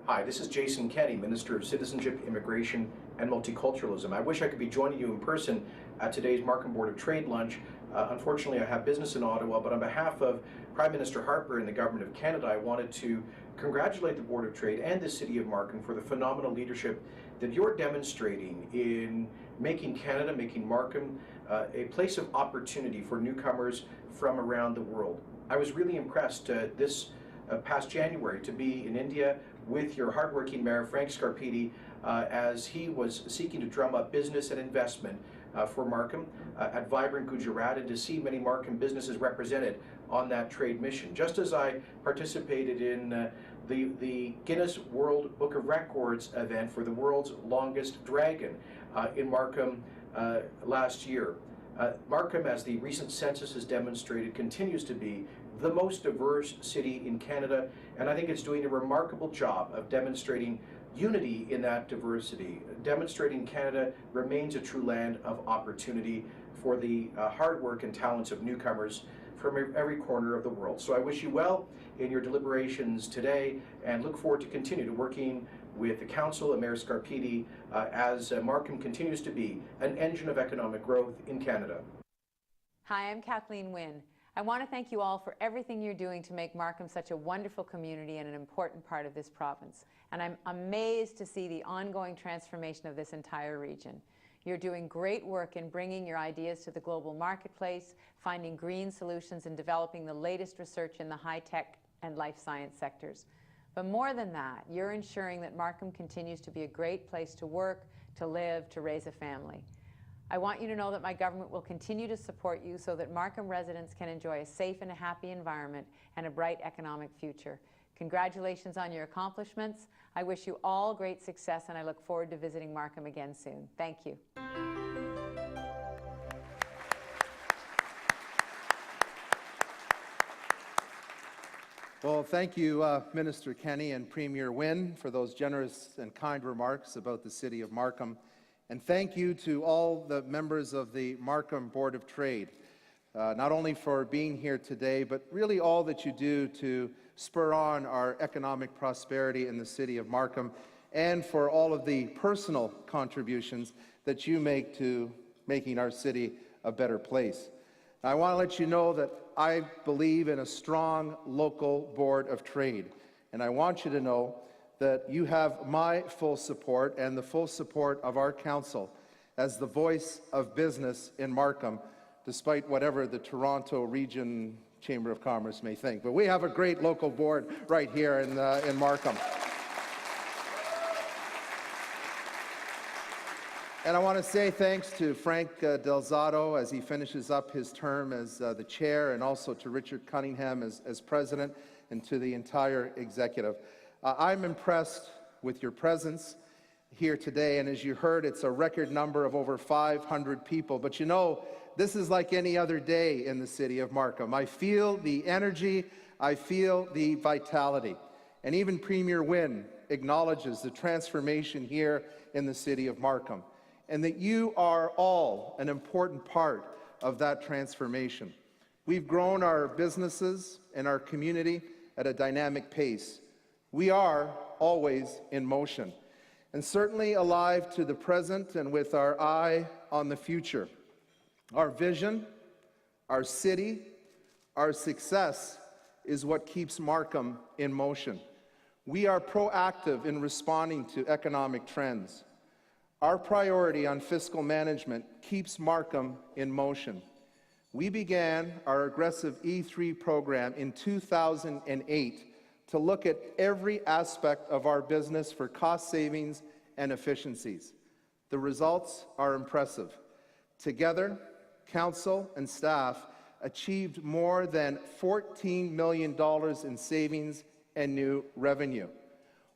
Hi, this is Jason Kenney, Minister of Citizenship, Immigration and Multiculturalism. I wish I could be joining you in person at today's Markham Board of Trade lunch. Unfortunately, I have business in Ottawa, but on behalf of Prime Minister Harper and the Government of Canada, I wanted to congratulate the Board of Trade and the City of Markham for the phenomenal leadership that you're demonstrating in making Canada, making Markham a place of opportunity for newcomers from around the world. I was really impressed this past January to be in India with your hardworking mayor, Frank Scarpitti, as he was seeking to drum up business and investment for Markham at vibrant Gujarat, and to see many Markham businesses represented on that trade mission. Just as I participated in the Guinness World Book of Records event for the world's longest dragon in Markham last year. Markham, as the recent census has demonstrated, continues to be the most diverse city in Canada, and I think it's doing a remarkable job of demonstrating unity in that diversity, demonstrating Canada remains a true land of opportunity for the hard work and talents of newcomers from every corner of the world. So I wish you well in your deliberations today, and look forward to continue to working with the Council and Mayor Scarpitti as Markham continues to be an engine of economic growth in Canada. Hi, I'm Kathleen Wynne. I want to thank you all for everything you're doing to make Markham such a wonderful community and an important part of this province. And I'm amazed to see the ongoing transformation of this entire region. You're doing great work in bringing your ideas to the global marketplace, finding green solutions, and developing the latest research in the high-tech and life science sectors. But more than that, you're ensuring that Markham continues to be a great place to work, to live, to raise a family. I want you to know that my government will continue to support you so that Markham residents can enjoy a safe and a happy environment and a bright economic future. Congratulations on your accomplishments. I wish you all great success, and I look forward to visiting Markham again soon. Thank you. Well, thank you, Minister Kenney and Premier Wynne, for those generous and kind remarks about the City of Markham. And thank you to all the members of the Markham Board of Trade, not only for being here today, but really all that you do to spur on our economic prosperity in the City of Markham, and for all of the personal contributions that you make to making our city a better place. I want to let you know that I believe in a strong local Board of Trade, and I want you to know that you have my full support and the full support of our council as the voice of business in Markham, despite whatever the Toronto Region Chamber of Commerce may think. But we have a great local board right here in Markham. And I want to say thanks to Frank Delzato as he finishes up his term as the chair, and also to Richard Cunningham as president, and to the entire executive. I'm impressed with your presence here today, and as you heard, it's a record number of over 500 people. But you know, this is like any other day in the City of Markham. I feel the energy, I feel the vitality. And even Premier Wynne acknowledges the transformation here in the City of Markham, and that you are all an important part of that transformation. We've grown our businesses and our community at a dynamic pace. We are always in motion, and certainly alive to the present and with our eye on the future. Our vision, our city, our success is what keeps Markham in motion. We are proactive in responding to economic trends. Our priority on fiscal management keeps Markham in motion. We began our aggressive E3 program in 2008 to look at every aspect of our business for cost savings and efficiencies. The results are impressive. Together, council and staff achieved more than $14 million in savings and new revenue.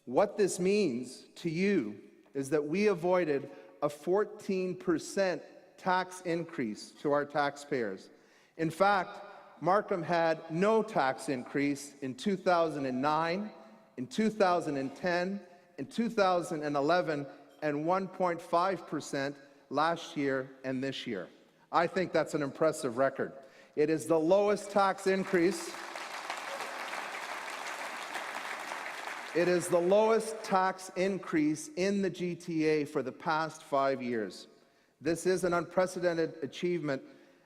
What this means to you is that we avoided a 14% tax increase to our taxpayers. In fact, Markham had no tax increase in 2009, in 2010, in 2011, and 1.5% last year and this year. I think that's an impressive record. It is the lowest tax increase It is the lowest tax increase in the GTA for the past 5 years. This is an unprecedented achievement,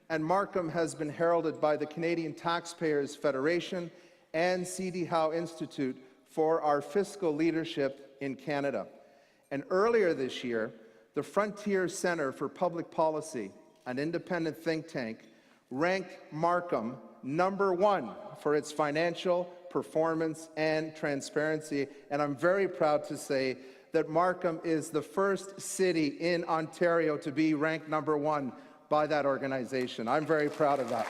and Markham has been heralded by the Canadian Taxpayers Federation and C.D. Howe Institute for our fiscal leadership in Canada. And earlier this year, the Frontier Centre for Public Policy, an independent think tank, ranked Markham #1 for its financial performance and transparency. And I'm very proud to say that Markham is the first city in Ontario to be ranked #1 by that organization. I'm very proud of that.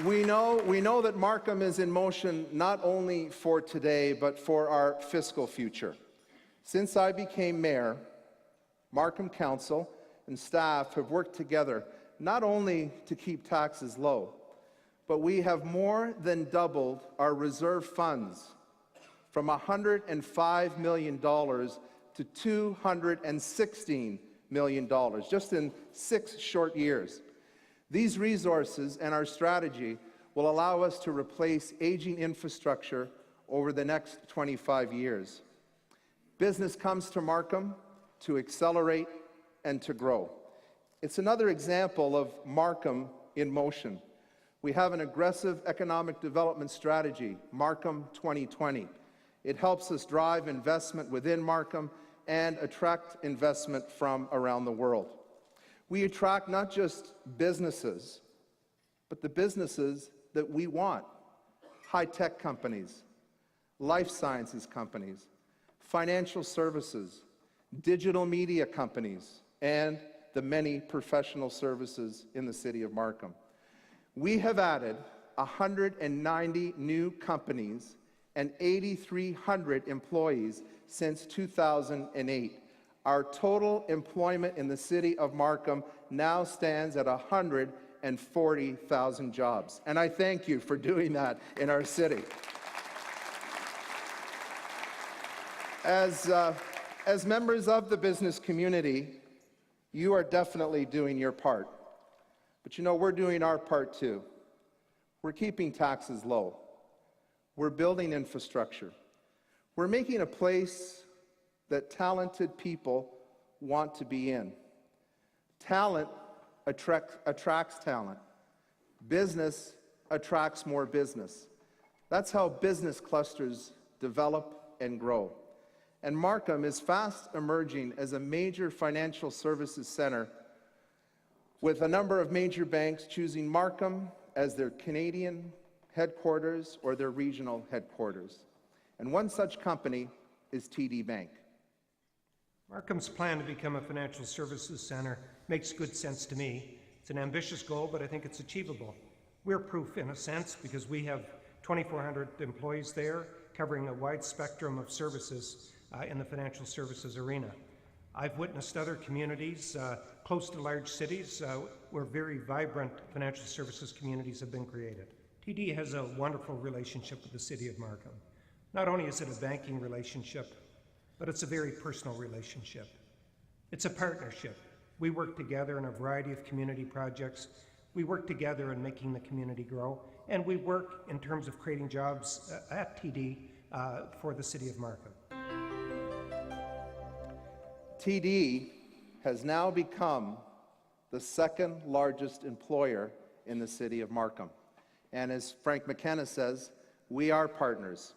We know that Markham is in motion not only for today, but for our fiscal future. Since I became mayor, Markham Council and staff have worked together not only to keep taxes low, but we have more than doubled our reserve funds from $105 million to $216 million, just in 6 short years. These resources and our strategy will allow us to replace aging infrastructure over the next 25 years. Business comes to Markham to accelerate and to grow. It's another example of Markham in motion. We have an aggressive economic development strategy, Markham 2020. It helps us drive investment within Markham and attract investment from around the world. We attract not just businesses, but the businesses that we want. High-tech companies, life sciences companies, financial services, digital media companies, and the many professional services in the city of Markham. We have added 190 new companies and 8,300 employees since 2008. Our total employment in the city of Markham now stands at 140,000 jobs. And I thank you for doing that in our city. As members of the business community, you are definitely doing your part. But you know, we're doing our part too. We're keeping taxes low. We're building infrastructure. We're making a place that talented people want to be in. Talent attracts talent. Business attracts more business. That's how business clusters develop and grow. And Markham is fast emerging as a major financial services center, with a number of major banks choosing Markham as their Canadian headquarters or their regional headquarters. And one such company is TD Bank. Markham's plan to become a financial services center makes good sense to me. It's an ambitious goal, but I think it's achievable. We're proof in a sense because we have 2,400 employees there covering a wide spectrum of services in the financial services arena. I've witnessed other communities close to large cities where very vibrant financial services communities have been created. TD has a wonderful relationship with the City of Markham. Not only is it a banking relationship, but it's a very personal relationship. It's a partnership. We work together in a variety of community projects. We work together in making the community grow, and we work in terms of creating jobs at TD for the City of Markham. TD has now become the second largest employer in the city of Markham. And as Frank McKenna says, we are partners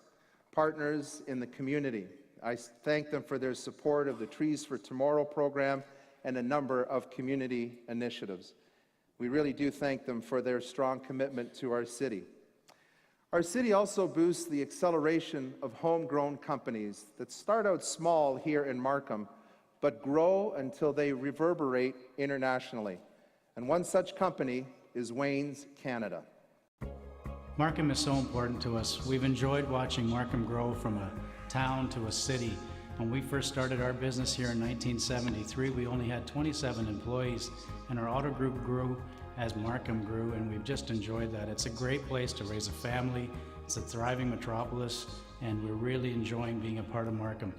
in the community. I thank them for their support of the Trees for Tomorrow program and a number of community initiatives. We really do thank them for their strong commitment to our city. Our city also boosts the acceleration of homegrown companies that start out small here in Markham, but grow until they reverberate internationally. And one such company is Wayne's Canada. Markham is so important to us. We've enjoyed watching Markham grow from a town to a city. When we first started our business here in 1973, we only had 27 employees, and our auto group grew as Markham grew, and we've just enjoyed that. It's a great place to raise a family. It's a thriving metropolis, and we're really enjoying being a part of Markham.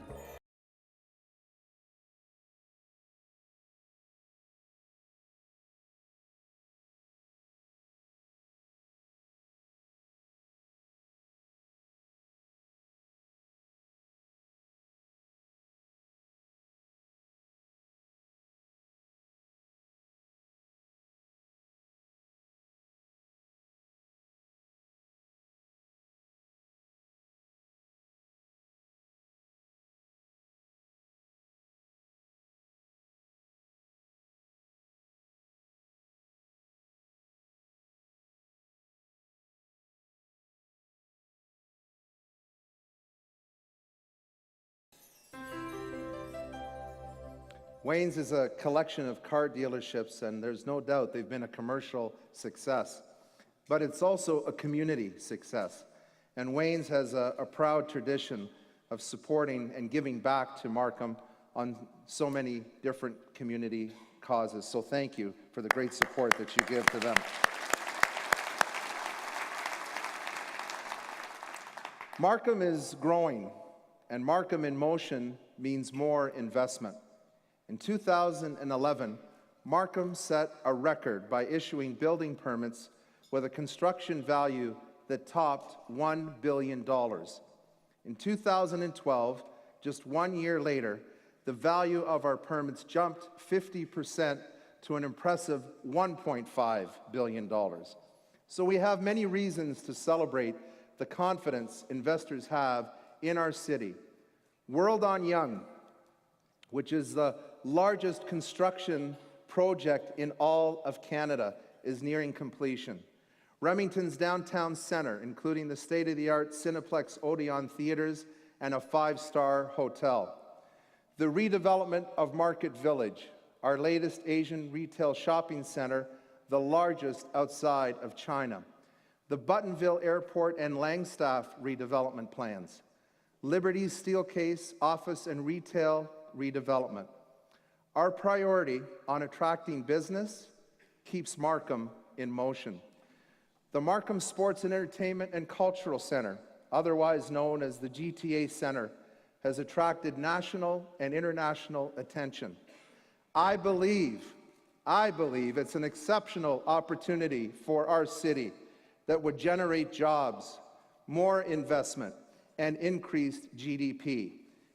Wayne's is a collection of car dealerships, and there's no doubt they've been a commercial success. But it's also a community success. And Wayne's has a proud tradition of supporting and giving back to Markham on so many different community causes. So thank you for the great support that you give to them. Markham is growing, and Markham in motion means more investment. In 2011, Markham set a record by issuing building permits with a construction value that topped $1 billion. In 2012, just 1 year later, the value of our permits jumped 50% to an impressive $1.5 billion. So we have many reasons to celebrate the confidence investors have in our city. World on Young, which is the largest construction project in all of Canada, is nearing completion. Remington's downtown centre, including the state-of-the-art Cineplex Odeon theatres and a 5-star hotel. The redevelopment of Market Village, our latest Asian retail shopping centre, the largest outside of China. The Buttonville Airport and Langstaff redevelopment plans. Liberty's Steelcase office and retail redevelopment. Our priority on attracting business keeps Markham in motion. The Markham Sports and Entertainment and Cultural Centre, otherwise known as the GTA Centre, has attracted national and international attention. I believe it's an exceptional opportunity for our city that would generate jobs, more investment, and increased GDP.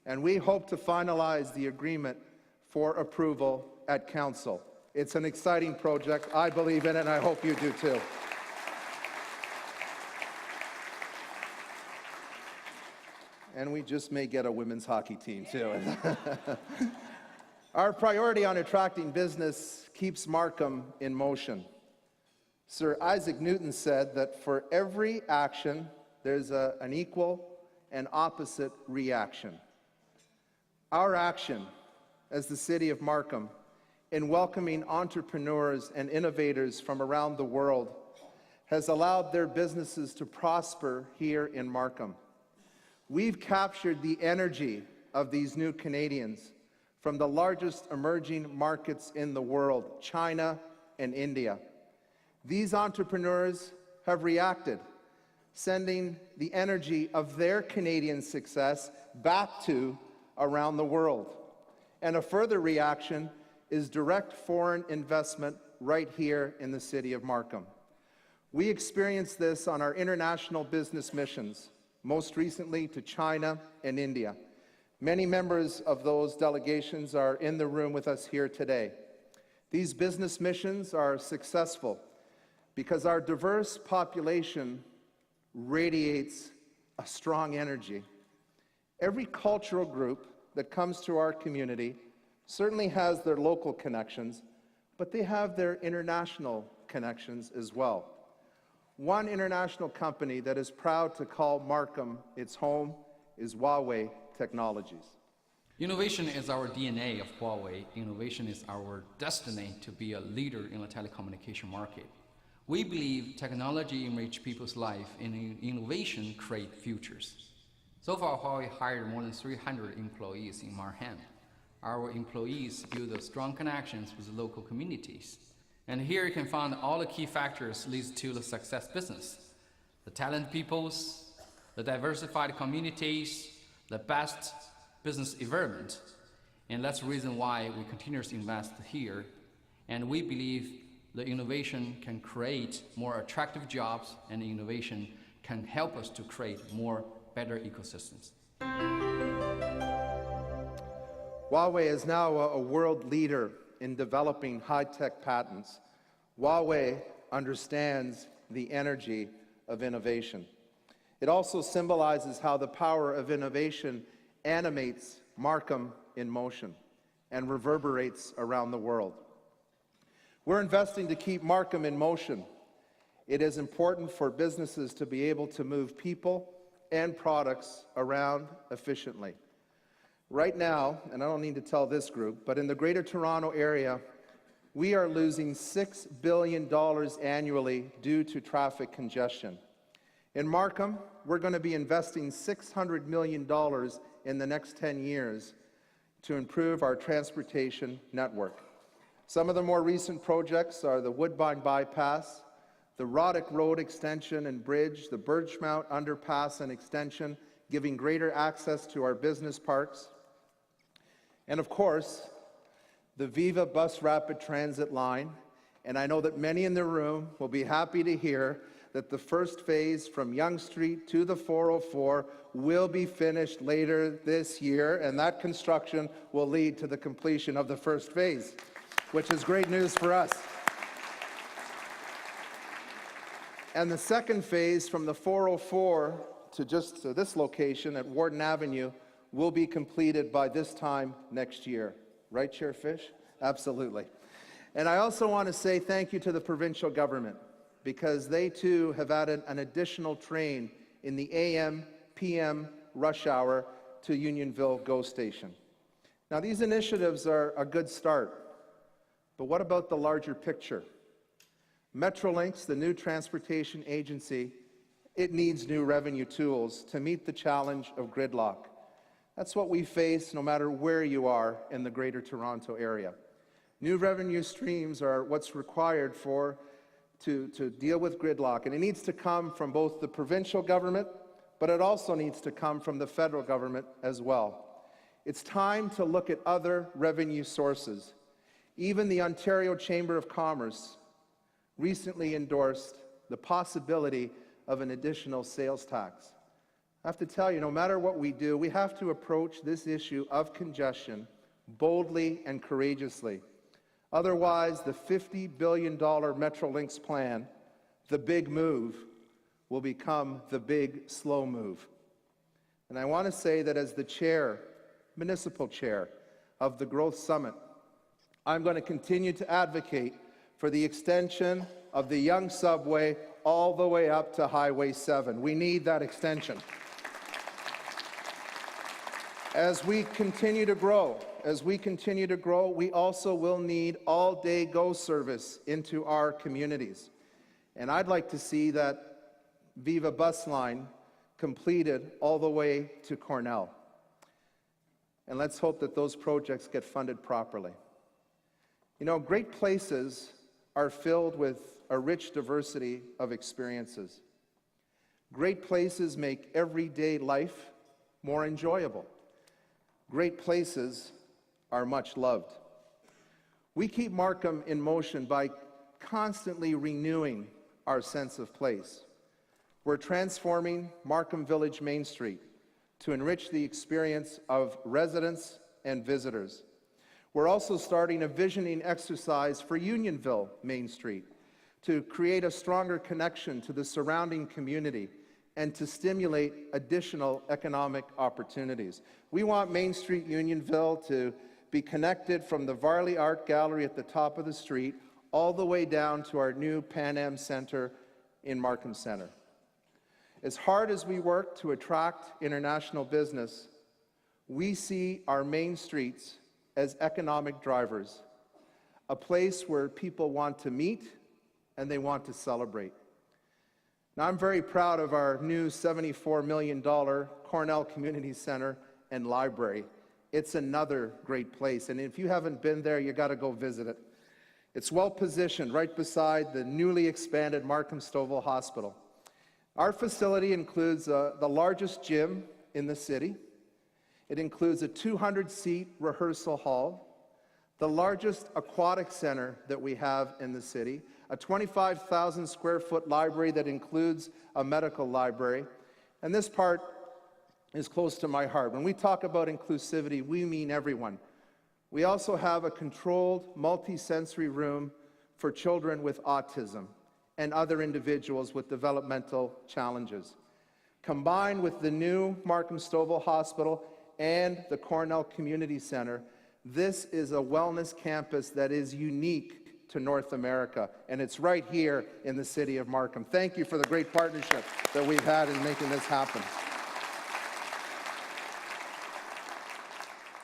And we hope to finalize the agreement for approval at Council. It's an exciting project. I believe in it, and I hope you do too. And we just may get a women's hockey team too. Our priority on attracting business keeps Markham in motion. Sir Isaac Newton said that for every action, there's an equal and opposite reaction. Our action as the City of Markham in welcoming entrepreneurs and innovators from around the world has allowed their businesses to prosper here in Markham. We've captured the energy of these new Canadians from the largest emerging markets in the world, China and India. These entrepreneurs have reacted, sending the energy of their Canadian success back to around the world. And a further reaction is direct foreign investment right here in the City of Markham. We experienced this on our international business missions, most recently to China and India. Many members of those delegations are in the room with us here today. These business missions are successful because our diverse population radiates a strong energy. Every cultural group that comes to our community certainly has their local connections, but they have their international connections as well. One international company that is proud to call Markham its home is Huawei Technologies. Innovation is our DNA of Huawei. Innovation is our destiny to be a leader in the telecommunication market. We believe technology enriches people's life and innovation creates futures. So far, Huawei hired more than 300 employees in Markham. Our employees build strong connections with local communities. And here you can find all the key factors leads to the success business. The talented peoples, the diversified communities, the best business environment. And that's the reason why we continue to invest here. And we believe the innovation can create more attractive jobs, and innovation can help us to create more better ecosystems. Huawei is now a world leader in developing high-tech patents. Huawei understands the energy of innovation. It also symbolizes how the power of innovation animates Markham in motion and reverberates around the world. We're investing to keep Markham in motion. It is important for businesses to be able to move people and products around efficiently. Right now, and I don't need to tell this group, but in the Greater Toronto Area, we are losing $6 billion annually due to traffic congestion. In Markham, we're going to be investing $600 million in the next 10 years to improve our transportation network. Some of the more recent projects are the Woodbine Bypass, the Roddick Road Extension and Bridge, the Birchmount Underpass and Extension, giving greater access to our business parks, and of course, the Viva Bus Rapid Transit line. And I know that many in the room will be happy to hear that the first phase from Yonge Street to the 404 will be finished later this year, and that construction will lead to the completion of the first phase, which is great news for us. And the second phase from the 404 to this location at Warden Avenue will be completed by this time next year. Right, Chair Fish? Absolutely. And I also want to say thank you to the provincial government, because they too have added an additional train in the AM, PM rush hour to Unionville GO Station. Now, these initiatives are a good start, but what about the larger picture? Metrolinx, the new transportation agency, it needs new revenue tools to meet the challenge of gridlock. That's what we face no matter where you are in the Greater Toronto Area. New revenue streams are what's required to deal with gridlock, and it needs to come from both the provincial government, but it also needs to come from the federal government as well. It's time to look at other revenue sources. Even the Ontario Chamber of Commerce recently endorsed the possibility of an additional sales tax. I have to tell you, no matter what we do, we have to approach this issue of congestion boldly and courageously. Otherwise, the $50 billion Metrolinx plan, the big move, will become the big slow move. And I want to say that as the chair, municipal chair of the Growth Summit, I'm going to continue to advocate for the extension of the Yonge subway all the way up to Highway 7. We need that extension. As we continue to grow, we also will need all-day GO service into our communities. And I'd like to see that Viva bus line completed all the way to Cornell. And let's hope that those projects get funded properly. You know, great places are filled with a rich diversity of experiences. Great places make everyday life more enjoyable. Great places are much loved. We keep Markham in motion by constantly renewing our sense of place. We're transforming Markham Village Main Street to enrich the experience of residents and visitors. We're also starting a visioning exercise for Unionville Main Street to create a stronger connection to the surrounding community and to stimulate additional economic opportunities. We want Main Street Unionville to be connected from the Varley Art Gallery at the top of the street all the way down to our new Pan Am Centre in Markham Centre. As hard as we work to attract international business, we see our main streets as economic drivers, a place where people want to meet and they want to celebrate. Now, I'm very proud of our new $74 million Cornell Community Center and Library. It's another great place, and if you haven't been there, you got to go visit it. It's well positioned right beside the newly expanded Markham Stouffville Hospital. Our facility includes the largest gym in the city. It includes a 200-seat rehearsal hall, the largest aquatic center that we have in the city, a 25,000 square foot library that includes a medical library. And this part is close to my heart. When we talk about inclusivity, we mean everyone. We also have a controlled multi-sensory room for children with autism and other individuals with developmental challenges. Combined with the new Markham Stouffville Hospital and the Cornell Community Center, this is a wellness campus that is unique to North America, and it's right here in the city of Markham. Thank you for the great partnership that we've had in making this happen.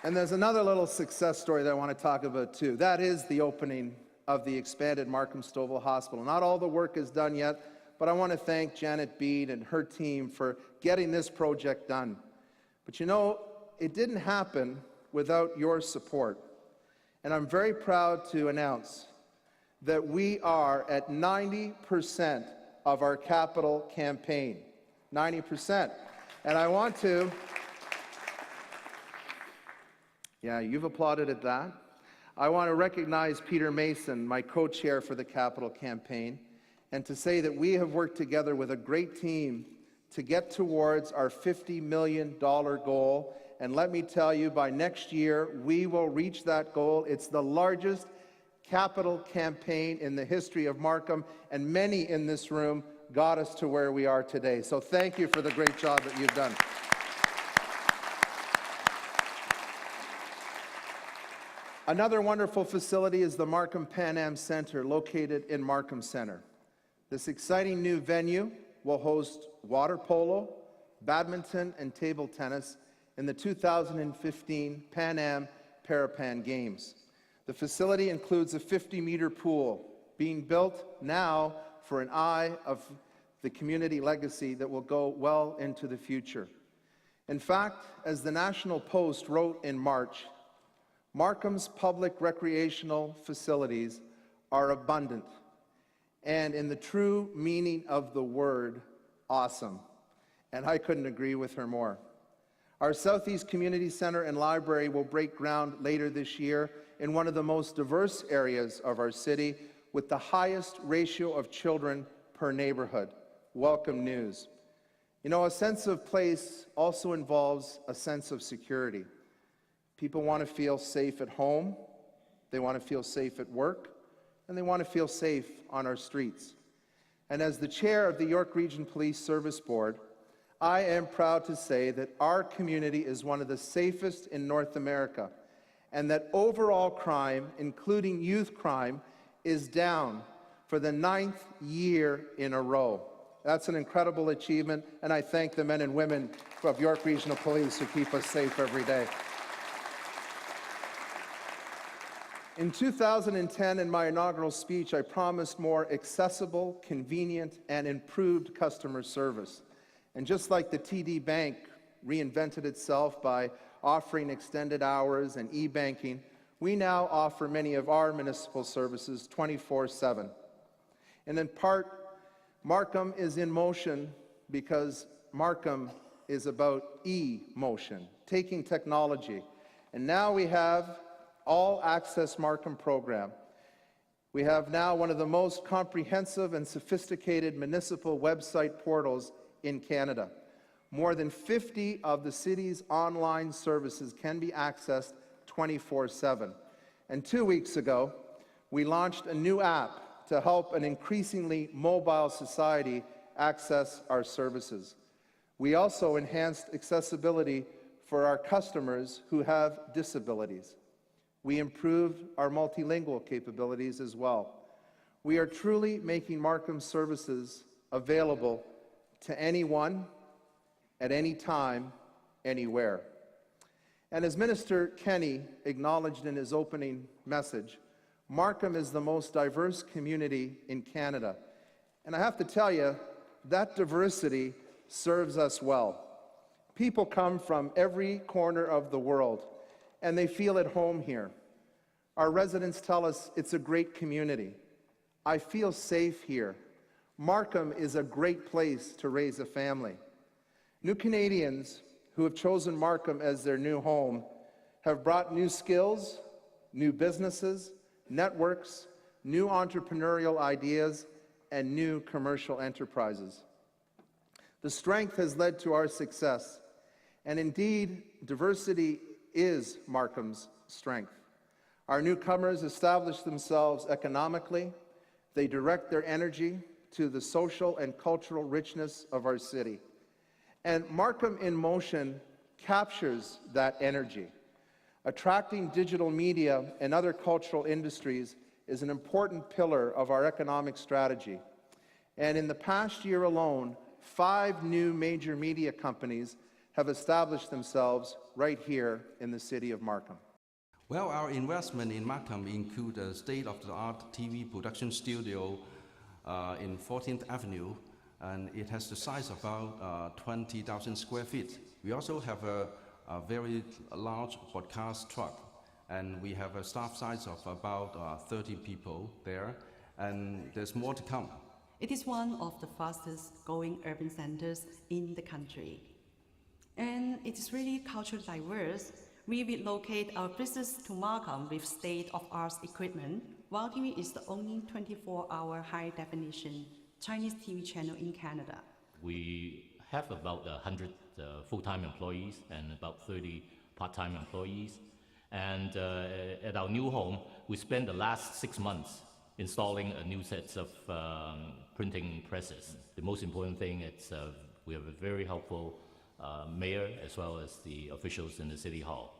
And there's another little success story that I want to talk about too. That is the opening of the expanded Markham Stouffville Hospital. Not all the work is done yet, but I want to thank Janet Bede and her team for getting this project done. But you know, it didn't happen without your support. And I'm very proud to announce that we are at 90% of our capital campaign. 90%. And I want to, yeah, you've applauded at that. I want to recognize Peter Mason, my co-chair for the capital campaign, and to say that we have worked together with a great team to get towards our $50 million goal. And let me tell you, by next year, we will reach that goal. It's the largest capital campaign in the history of Markham, and many in this room got us to where we are today. So thank you for the great job that you've done. Another wonderful facility is the Markham Pan Am Center, located in Markham Center. This exciting new venue will host water polo, badminton, and table tennis in the 2015 Pan Am Parapan Games. The facility includes a 50-meter pool being built now for an eye of the community legacy that will go well into the future. In fact, as the National Post wrote in March, Markham's public recreational facilities are abundant and, in the true meaning of the word, awesome. And I couldn't agree with her more. Our Southeast Community Center and Library will break ground later this year in one of the most diverse areas of our city, with the highest ratio of children per neighborhood. Welcome news. You know, a sense of place also involves a sense of security. People want to feel safe at home, they want to feel safe at work, and they want to feel safe on our streets. And as the chair of the York Region Police Service Board, I am proud to say that our community is one of the safest in North America, and that overall crime, including youth crime, is down for the 9th year in a row. That's an incredible achievement, and I thank the men and women of York Regional Police who keep us safe every day. In 2010, in my inaugural speech, I promised more accessible, convenient, and improved customer service. And just like the TD Bank reinvented itself by offering extended hours and e-banking, we now offer many of our municipal services 24/7. And in part, Markham is in motion because Markham is about e-motion, taking technology. And now we have All Access Markham program. We have now one of the most comprehensive and sophisticated municipal website portals in Canada. More than 50 of the city's online services can be accessed 24/7. And 2 weeks ago, we launched a new app to help an increasingly mobile society access our services. We also enhanced accessibility for our customers who have disabilities. We improved our multilingual capabilities as well. We are truly making Markham services available to anyone, at any time, anywhere. And as Minister Kenny acknowledged in his opening message, Markham is the most diverse community in Canada. And I have to tell you, that diversity serves us well. People come from every corner of the world, and they feel at home here. Our residents tell us it's a great community. I feel safe here. Markham is a great place to raise a family. New Canadians who have chosen Markham as their new home have brought new skills, new businesses, networks, new entrepreneurial ideas, and new commercial enterprises. The strength has led to our success, and indeed, diversity is Markham's strength. Our newcomers establish themselves economically. They direct their energy to the social and cultural richness of our city. And Markham in Motion captures that energy. Attracting digital media and other cultural industries is an important pillar of our economic strategy. And in the past year alone, 5 new major media companies have established themselves right here in the city of Markham. Well, our investment in Markham includes a state-of-the-art TV production studio in 14th Avenue, and it has the size of about 20,000 square feet. We also have a very large broadcast truck, and we have a staff size of about 30 people there, and there's more to come. It is one of the fastest growing urban centers in the country. And it is really culturally diverse. We relocate our business to Markham with state-of-art equipment. WOW TV is the only 24-hour high-definition Chinese TV channel in Canada. We have about 100 full-time employees and about 30 part-time employees. And at our new home, we spent the last 6 months installing a new set of printing presses. The most important thing is we have a very helpful mayor as well as the officials in the city hall.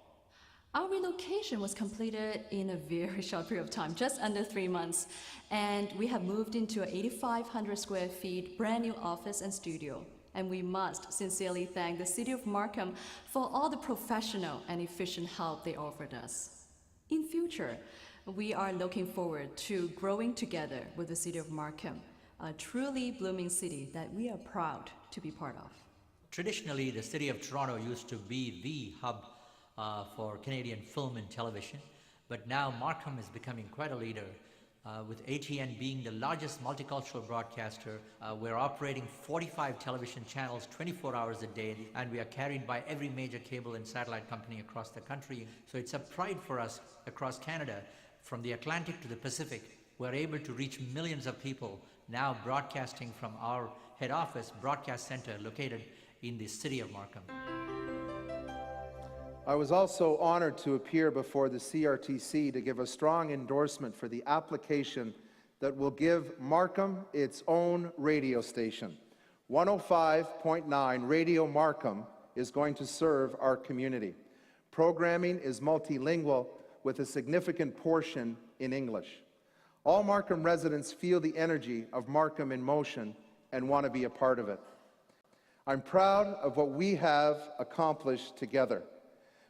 Our relocation was completed in a very short period of time, just under 3 months, and we have moved into an 8,500 square feet brand new office and studio. And we must sincerely thank the City of Markham for all the professional and efficient help they offered us. In future, we are looking forward to growing together with the City of Markham, a truly blooming city that we are proud to be part of. Traditionally, the City of Toronto used to be the hub for Canadian film and television, but now Markham is becoming quite a leader. With ATN being the largest multicultural broadcaster, we're operating 45 television channels 24 hours a day, and we are carried by every major cable and satellite company across the country. So it's a pride for us across Canada, from the Atlantic to the Pacific. We're able to reach millions of people now broadcasting from our head office broadcast center located in the city of Markham. I was also honored to appear before the CRTC to give a strong endorsement for the application that will give Markham its own radio station. 105.9 Radio Markham is going to serve our community. Programming is multilingual with a significant portion in English. All Markham residents feel the energy of Markham in motion and want to be a part of it. I'm proud of what we have accomplished together.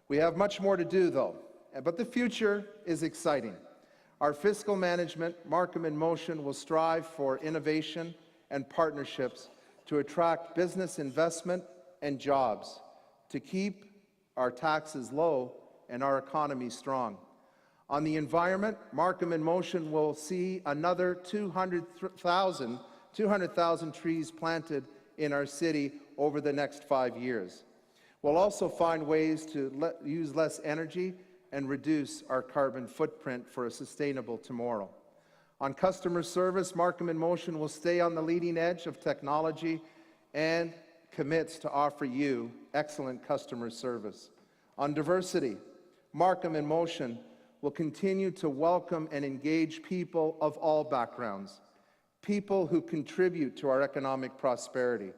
We have much more to do, though, but the future is exciting. Our fiscal management, Markham in Motion, will strive for innovation and partnerships to attract business investment and jobs, to keep our taxes low and our economy strong. On the environment, Markham in Motion will see another 200,000 trees planted in our city over the next 5 years. We'll also find ways to use less energy and reduce our carbon footprint for a sustainable tomorrow. On customer service, Markham in Motion will stay on the leading edge of technology and commits to offer you excellent customer service. On diversity, Markham in Motion will continue to welcome and engage people of all backgrounds, people who contribute to our economic prosperity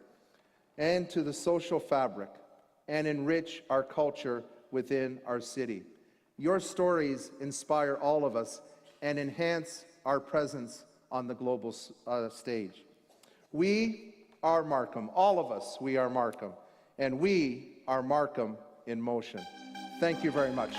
and to the social fabric, and enrich our culture within our city. Your stories inspire all of us and enhance our presence on the global stage. We are Markham, all of us, we are Markham, and we are Markham in Motion. Thank you very much.